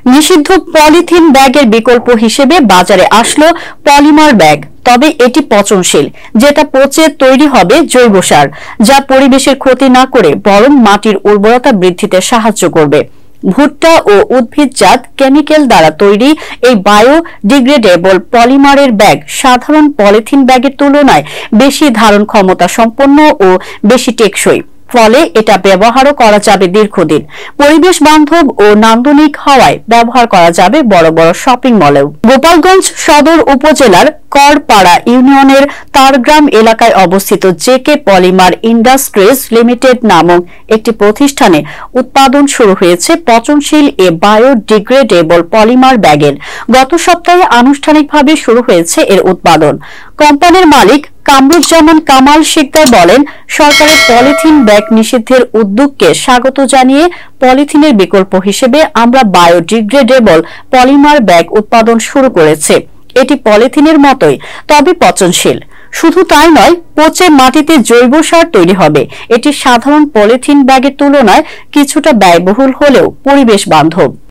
নিষিদ্ধ পলিথিন ব্যাগের বিকল্প হিসেবে বাজারে আসলো পলিমার ব্যাগ। তবে এটি পচনশীল, যেটা পচে তৈরি হবে জৈব সার, যা পরিবেশের ক্ষতি না করে বরং মাটির উর্বরতা বৃদ্ধিতে সাহায্য করবে। ভুট্টা ও উদ্ভিদজাত কেমিক্যাল দ্বারা তৈরি এই বায়োডিগ্রেডেবল পলিমারের ব্যাগ সাধারণ পলিথিন ব্যাগের তুলনায় বেশি ধারণ ক্ষমতা সম্পন্ন ও বেশি টেকসই। ফলে এটা ব্যবহারও করা যাবে দীর্ঘদিন। পরিবেশ বান্ধব ও নান্দনিক হওয়ায় ব্যবহার করা যাবে বড় বড় শপিং মলেও। গোপালগঞ্জ সদর উপজেলার করপাড়া ইউনিয়নের তারগ্রাম এলাকায় অবস্থিত জেকে পলিমার ইন্ডাস্ট্রিজ লিমিটেড নামক একটি প্রতিষ্ঠানে উৎপাদন শুরু হয়েছে পচনশীল এ বায়োডিগ্রেডেবল পলিমার ব্যাগের। গত সপ্তাহে আনুষ্ঠানিকভাবে শুরু হয়েছে এর উৎপাদন। কোম্পানির মালিক কামরুজ্জামান কামাল শিকদার বলেন, সরকারের পলিথিন ব্যাগ নিষিদ্ধের উদ্যোগকে স্বাগত জানিয়ে পলিথিনের বিকল্প হিসেবে আমরা বায়োডিগ্রেডেবল পলিমার ব্যাগ উৎপাদন শুরু করেছে। এটি পলিথিনের মতোই, তবে পচনশীল। শুধু তাই নয়, পচে মাটিতে জৈব সার তৈরি হবে। এটি সাধারণ পলিথিন ব্যাগের তুলনায় কিছুটা ব্যয়বহুল হলেও পরিবেশ বান্ধব।